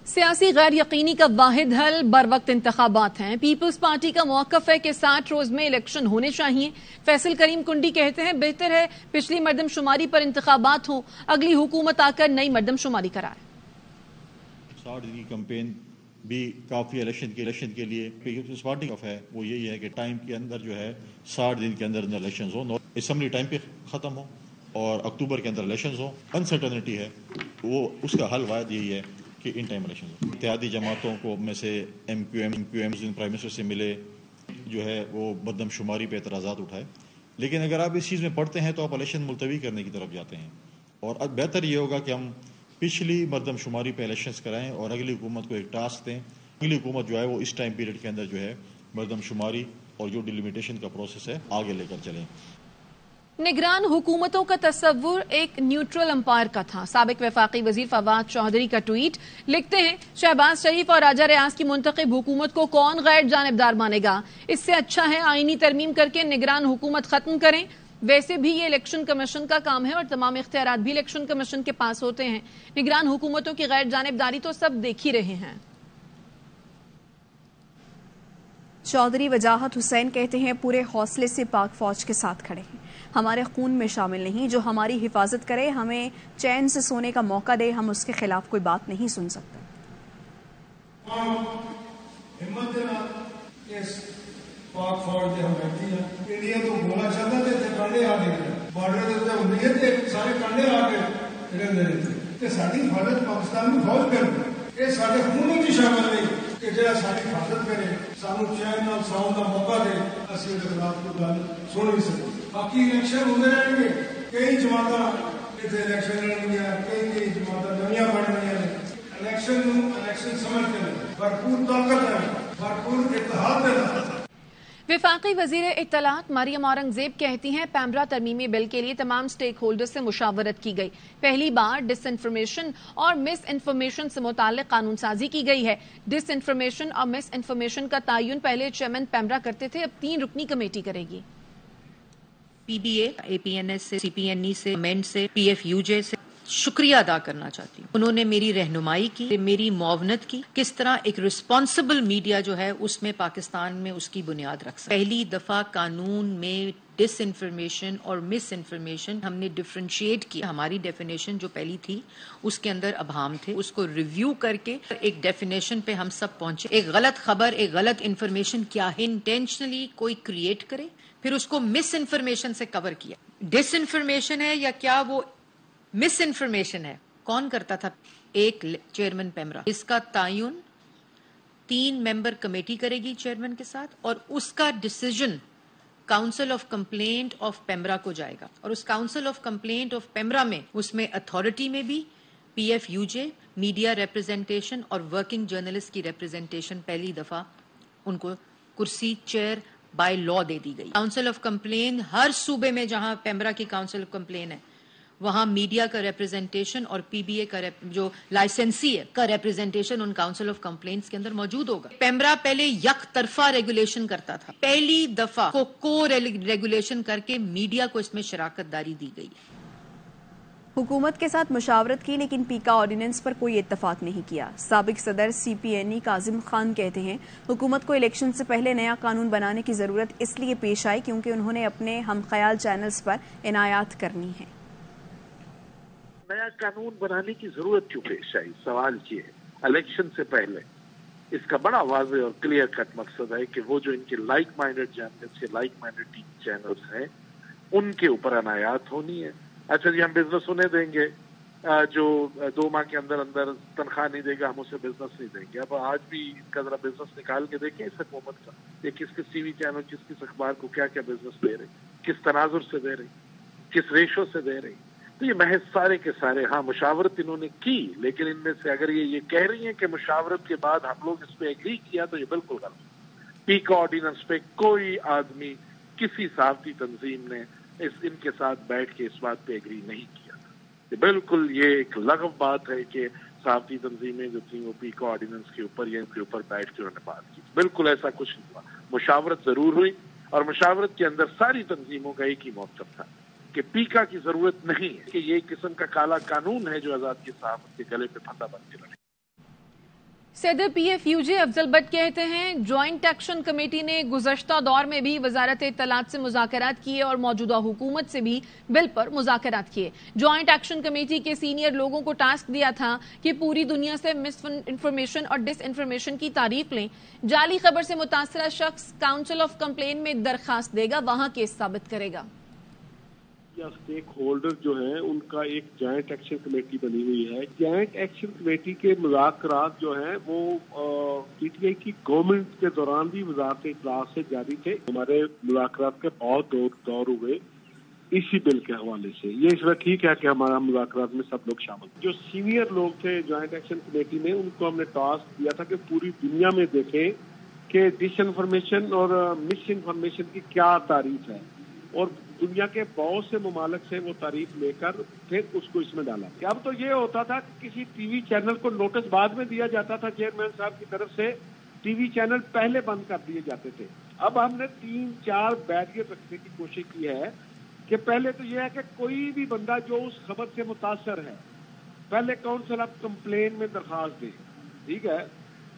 سیاسی غیر یقینی کا واحد حل بر وقت انتخابات ہیں۔ پیپلز پارٹی کا موقف ہے کہ 60 روز میں الیکشن ہونے چاہیے۔ فیصل کریم کنڈی کہتے ہیں بہتر ہے پچھلی مردم شماری پر انتخابات ہوں، اگلی حکومت آ کر نئی مردم شماری کرائے۔ 60 دن کی کمپین بھی کافی الیکشن کے لیے پیپلز پارٹی کا ہے وہ یہی ہے کہ ٹائم کے اندر جو ہے 60 دن کے اندر الیکشنز ہوں، اسمبلی ٹائم پہ ختم ہو اور اکتوبر کے اندر الیکشنز ہوں۔ انسرٹنٹی ہے وہ اس کا حل واحد یہی ہے کہ ان ٹائم الیکشن ہو۔ اتحادی جماعتوں کو میں سے M Q M prime minister سے ملے جو ہے وہ مردم شماری پہ اعتراضات اٹھائے، لیکن اگر آپ اس چیز میں پڑھتے ہیں تو آپ الیکشن ملتوی کرنے کی طرف جاتے ہیں، اور اب بہتر یہ ہوگا کہ ہم پچھلی مردم شماری پہ الیکشنز کرائیں اور اگلی حکومت کو ایک ٹاسک دیں۔ اگلی حکومت جو ہے وہ اس ٹائم پیریڈ کے اندر جو ہے مردم شماری اور جو ڈیلیمیٹیشن کا پروسیس ہے آگے لے کر چلیں۔ نگران حکومتوں کا تصور ایک نیوٹرل امپائر کا تھا۔ سابق وفاقی وزیر فواد چوہدری کا ٹویٹ، لکھتے ہیں شہباز شریف اور راجہ ریاض کی منتخب حکومت کو کون غیر جانبدار مانے گا؟ اس سے اچھا ہے آئینی ترمیم کر کے نگران حکومت ختم کریں۔ ویسے بھی یہ الیکشن کمیشن کا کام ہے اور تمام اختیارات بھی الیکشن کمیشن کے پاس ہوتے ہیں۔ نگران حکومتوں کی غیر جانبداری تو سب دیکھ ہی رہے ہیں۔ چوہدری وجاہت حسین کہتے ہیں پورے حوصلے سے پاک فوج کے ساتھ کھڑے ہیں، ہمارے خون میں شامل نہیں، جو ہماری حفاظت کرے، ہمیں چین سے سونے کا موقع دے، ہم اس کے خلاف کوئی بات نہیں سن سکتے۔ ہمت پاک فوج دے ہم بیٹھی ہیں انڈیا تو گولا چلتا تھے کنڈے آ گئے بارڈر ہوں تھے سارے کنڈے آ کے رہتے ساری حفاظت پاکستان میں فوج کر یہ سارے خون کی شامل نہیں کہ جہاں ساری حفاظت کرے سانو چین اور ساؤں کا موقع دے اسی کے خلاف کوئی گل سن نہیں سکتے۔ باقی الیکشن ہوتے رہیں گے، کئی جماعت اتنے الیکشن لڑن گیا، کئی جماعت نویاں بن رہی ہیں۔ الیکشن سمجھ کر بھرپور طاقت ہے، بھرپور اتحاد ہے۔ وفاقی وزیر اطلاعات مریم اورنگزیب کہتی ہیں پیمرا ترمیمی بل کے لیے تمام سٹیک ہولڈر سے مشاورت کی گئی، پہلی بار ڈس انفارمیشن اور مس انفارمیشن سے متعلق قانون سازی کی گئی ہے۔ ڈس انفارمیشن اور مس انفارمیشن کا تعین پہلے چیئرمین پیمرا کرتے تھے، اب 3 رکنی کمیٹی کرے گی۔ پی be a P N S سے، سی پی این ای سے، مینڈ سے، پی ایف یو جے سے شکریہ ادا کرنا چاہتی ہوں۔ انہوں نے میری رہنمائی کی، میری معاونت کی، کس طرح ایک رسپانسبل میڈیا جو ہے اس میں پاکستان میں اس کی بنیاد رکھ سکے۔ پہلی دفعہ قانون میں ڈس انفارمیشن اور مس انفارمیشن ہم نے ڈفرینشیٹ کیا۔ ہماری ڈیفینیشن جو پہلی تھی اس کے اندر ابہام تھے، اس کو ریویو کر کے ایک ڈیفینیشن پہ ہم سب پہنچے۔ ایک غلط خبر، ایک غلط انفارمیشن کیا ہے، انٹینشنلی کوئی کریٹ کرے، پھر اس کو مس انفارمیشن سے کور کیا۔ ڈس انفارمیشن ہے یا کیا وہ مس انفارمیشن ہے، کون کرتا تھا؟ ایک چیئرمین پیمرا۔ اس کا تعین 3 ممبر کمیٹی کرے گی چیئرمین کے ساتھ، اور اس کا decision council of complaint of PEMRA کو جائے گا، اور اس council of complaint of PEMRA میں اس میں اتھارٹی میں بھی P F U J, media representation اور ورکنگ جرنلسٹ کی ریپرزینٹیشن پہلی دفعہ ان کو کرسی چیئر بائی لا دے دی گئی۔ کاؤنسل آف کمپلین ہر صوبے میں جہاں پیمرا کی کاؤنسل آف کمپلین ہے وہاں میڈیا کا ریپرزینٹیشن اور پی بی اے کا جو لائسنسی ہے کا representation in council of complaints کے اندر موجود ہوگا۔ پیمرا پہلے یک طرفہ ریگولیشن کرتا تھا، پہلی دفعہ کو ریگولیشن کر کے میڈیا کو اس میں شراکت داری دی گئی۔ حکومت کے ساتھ مشاورت کی لیکن پیکا آرڈیننس پر کوئی اتفاق نہیں کیا۔ سابق صدر سی پی این ای کاظم خان کہتے ہیں حکومت کو الیکشن سے پہلے نیا قانون بنانے کی ضرورت اس لیے پیش آئی کیونکہ انہوں نے اپنے ہم خیال چینلز پر عنایات کرنی ہے۔ نیا قانون بنانے کی ضرورت کیوں پیش آئی؟ سوال یہ ہے الیکشن سے پہلے اس کا بڑا واضح اور کلیئر کٹ مقصد ہے کہ وہ جو ان کے لائک مائنڈڈ چینلز یا like minded T V channels ہیں ان کے اوپر عنایات ہونی ہے۔ اچھا جی ہم بزنس انہیں دیں گے جو 2 ماہ کے اندر اندر تنخواہ نہیں دے گا، ہم اسے بزنس نہیں دیں گے۔ اب آج بھی ان کا ذرا بزنس نکال کے دیکھیں اس حکومت کا، یہ کس کس ٹی وی چینل کس کس اخبار کو کیا کیا بزنس دے رہی، کس تناظر سے دے رہی، کس ریشو سے دے رہی۔ تو یہ محض سارے کے سارے ہاں مشاورت انہوں نے کی، لیکن ان میں سے اگر یہ کہہ رہی ہیں کہ مشاورت کے بعد ہم لوگ اس پہ ایگری کیا تو یہ بالکل غلط۔ پیکا آرڈیننس پہ کوئی آدمی کسی صحافتی تنظیم نے ان کے ساتھ بیٹھ کے اس بات پہ ایگری نہیں کیا تھا۔ بالکل یہ ایک لغو بات ہے کہ صحافتی تنظیمیں جو تھیں وہ پیکا آرڈیننس کے اوپر یا ان کے اوپر بیٹھ کے انہوں نے بات کی، بالکل ایسا کچھ نہیں ہوا۔ مشاورت ضرور ہوئی اور مشاورت کے اندر ساری تنظیموں کا ایک ہی موقف تھا کہ پیکا کی ضرورت نہیں ہے، کہ یہ ایک قسم کا کالا قانون ہے جو آزاد کی صحافت کے گلے پہ پھنسا بن کے لڑے۔ صدر PFUJ افضل بٹ کہتے ہیں جوائنٹ ایکشن کمیٹی نے گزشتہ دور میں بھی وزارت اطلاعات سے مذاکرات کیے اور موجودہ حکومت سے بھی بل پر مذاکرات کیے. جوائنٹ ایکشن کمیٹی کے سینئر لوگوں کو ٹاسک دیا تھا کہ پوری دنیا سے مس انفارمیشن اور ڈس انفارمیشن کی تعریف لیں. جعلی خبر سے متاثرہ شخص کاؤنسل آف کمپلین میں درخواست دے گا, وہاں کیس ثابت کرے گا. اسٹیک ہولڈر جو ہیں ان کا ایک جوائنٹ ایکشن کمیٹی بنی ہوئی ہے. جوائنٹ ایکشن کمیٹی کے مذاکرات جو ہیں وہ پی ٹی آئی کی گورنمنٹ کے دوران بھی وزارت اطلاعات سے جاری تھے. ہمارے مذاکرات کے بہت دور ہوئے اسی بل کے حوالے سے. یہ اس وقت ٹھیک ہے کہ ہمارا مذاکرات میں سب لوگ شامل جو سینئر لوگ تھے جوائنٹ ایکشن کمیٹی میں, ان کو ہم نے ٹاسک دیا تھا کہ پوری دنیا میں دیکھیں کہ ڈس انفارمیشن اور مس انفارمیشن کی کیا تعریف ہے, اور دنیا کے بہت سے ممالک سے وہ تعریف لے کر پھر اس کو اس میں ڈالا. اب تو یہ ہوتا تھا کہ کسی ٹی وی چینل کو نوٹس بعد میں دیا جاتا تھا چیئرمین صاحب کی طرف سے, ٹی وی چینل پہلے بند کر دیے جاتے تھے. اب ہم نے 3-4 بیریئر رکھنے کی کوشش کی ہے کہ پہلے تو یہ ہے کہ کوئی بھی بندہ جو اس خبر سے متاثر ہے پہلے کاؤنسل آف کمپلین میں درخواست دے. ٹھیک ہے,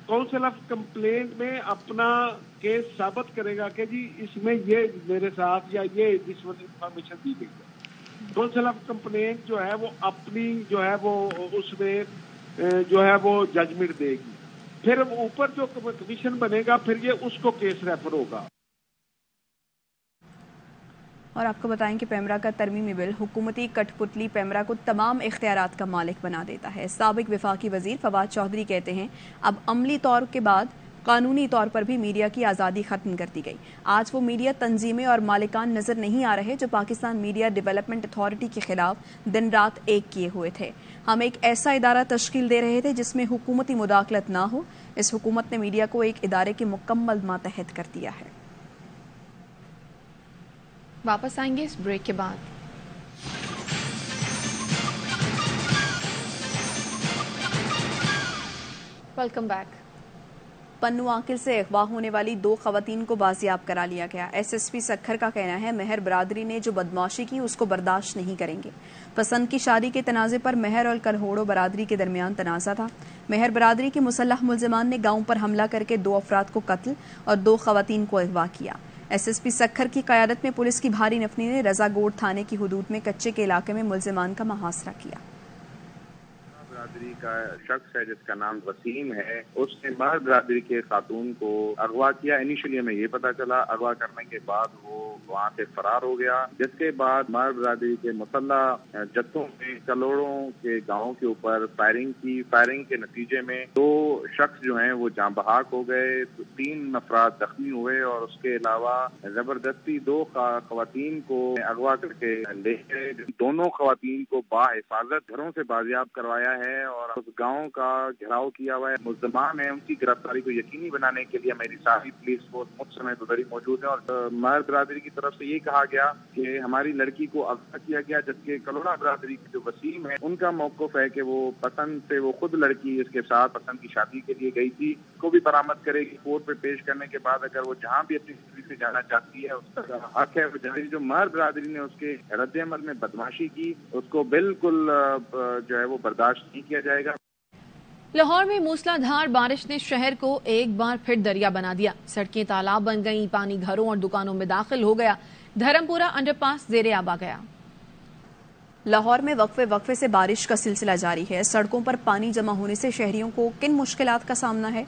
کاؤنسل آف کمپلینٹ میں اپنا کیس ثابت کرے گا کہ جی اس میں یہ میرے ساتھ یا یہ جس وقت انفارمیشن دی گئی ہے. کاؤنسل آف کمپلینٹ جو ہے وہ اپنی جو ہے وہ اس میں جو ہے وہ ججمنٹ دے گی. پھر اوپر جو کمیشن بنے گا پھر یہ اس کو کیس ریفر ہوگا. اور آپ کو بتائیں کہ پیمرا کا ترمیمی بل حکومتی کٹ پتلی پیمرا کو تمام اختیارات کا مالک بنا دیتا ہے. سابق وفاقی وزیر فواد چودھری کہتے ہیں اب عملی طور کے بعد قانونی طور پر بھی میڈیا کی آزادی ختم کر دی گئی. آج وہ میڈیا تنظیمیں اور مالکان نظر نہیں آ رہے جو پاکستان میڈیا ڈیولپمنٹ اتھارٹی کے خلاف دن رات ایک کیے ہوئے تھے. ہم ایک ایسا ادارہ تشکیل دے رہے تھے جس میں حکومتی مداخلت نہ ہو. اس حکومت نے میڈیا کو ایک ادارے کے مکمل ماتحت کر دیا ہے. واپس آئیں گے اس بریک کے بعد. Welcome back. پنو آنکل سے اغوا ہونے والی 2 خواتین کو بازیاب کرا لیا گیا. ایس ایس پی سکھر کا کہنا ہے مہر برادری نے جو بدماشی کی اس کو برداشت نہیں کریں گے. پسند کی شادی کے تنازع پر مہر اور کلہوڑو برادری کے درمیان تنازع تھا. مہر برادری کے مسلح ملزمان نے گاؤں پر حملہ کر کے 2 افراد کو قتل اور 2 خواتین کو اغوا کیا. ایس ایس پی سکھر کی قیادت میں پولیس کی بھاری نفری نے رضا گوڑ تھانے کی حدود میں کچے کے علاقے میں ملزمان کا محاصرہ کیا. برادری کا شخص ہے جس کا نام وسیم ہے, اس نے مہر برادری کے خاتون کو اغوا کیا. انیشلی ہمیں یہ پتا چلا, اغوا کرنے کے بعد وہ وہاں سے فرار ہو گیا, جس کے بعد مہر برادری کے مسلح جتھوں میں کلوڑوں کے گاؤں کے اوپر فائرنگ کی. فائرنگ کے نتیجے میں 2 شخص جو ہیں وہ جاں بحق ہو گئے, 3 افراد زخمی ہوئے, اور اس کے علاوہ زبردستی 2 خواتین کو اغوا کر کے لے گئے. دونوں خواتین کو باحفاظت گھروں سے بازیاب کروایا ہے اور اس گاؤں کا گھیراؤ کیا ہوا ہے. ملزمان ہیں, ان کی گرفتاری کو یقینی بنانے کے لیے میری ساری پولیس فورس مجھ سمیت ادھر موجود ہے. اور مہر برادری کی طرف سے یہ کہا گیا کہ ہماری لڑکی کو اغوا کیا گیا, جبکہ کلوڑا برادری کے جو وسیم ہے ان کا موقف ہے کہ وہ پسند سے وہ خود لڑکی اس کے ساتھ پسند کی شادی کے لیے گئی تھی, کو بھی برآمد کرے گی. کورٹ پہ پیش کرنے کے بعد اگر وہ جہاں بھی اپنی زندگی سے جانا چاہتی ہے اس کا حق ہے. جو مہر برادری نے اس کے رد عمل میں بدماشی کی اس کو بالکل جو ہے وہ برداشت نہیں کیا جائے گا. لاہور میں موسلا دھار بارش نے شہر کو ایک بار پھر دریا بنا دیا. سڑکیں تالاب بن گئیں, پانی گھروں اور دکانوں میں داخل ہو گیا. دھرمپورہ انڈر پاس زیر آب آ گیا. لاہور میں وقفے سے بارش کا سلسلہ جاری ہے. سڑکوں پر پانی جمع ہونے سے شہریوں کو کن مشکلات کا سامنا ہے,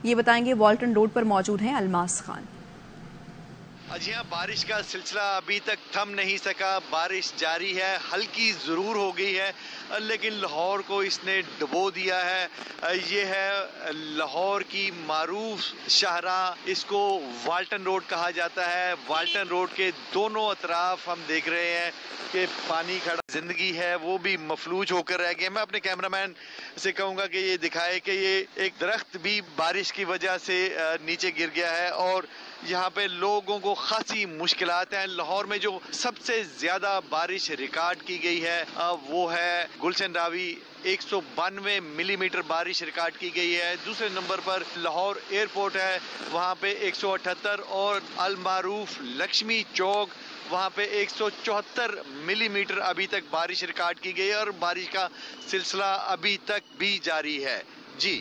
یہ بتائیں گے. والٹن روڈ پر موجود ہیں الماس خان. جی ہاں, بارش کا سلسلہ ابھی تک تھم نہیں سکا. بارش جاری ہے, ہلکی ضرور ہو گئی ہے لیکن لاہور کو اس نے ڈبو دیا ہے. یہ ہے لاہور کی معروف شاہراہ, اس کو والٹن روڈ کہا جاتا ہے. والٹن روڈ کے دونوں اطراف ہم دیکھ رہے ہیں کہ پانی کھڑا. زندگی ہے وہ بھی مفلوج ہو کر رہ گئی. میں اپنے کیمرہ مین سے کہوں گا کہ یہ دکھائے کہ یہ ایک درخت بھی بارش کی وجہ سے نیچے گر گیا ہے اور یہاں پہ لوگوں کو خاصی مشکلات ہیں. لاہور میں جو سب سے زیادہ بارش ریکارڈ کی گئی ہے وہ ہے گلشن راوی, 192 ملی میٹر بارش ریکارڈ کی گئی ہے. دوسرے نمبر پر لاہور ایئرپورٹ ہے, وہاں پہ 178, اور المعروف لکشمی چوک وہاں پہ 174 ملی میٹر ابھی تک بارش ریکارڈ کی گئی ہے اور بارش کا سلسلہ ابھی تک بھی جاری ہے. جی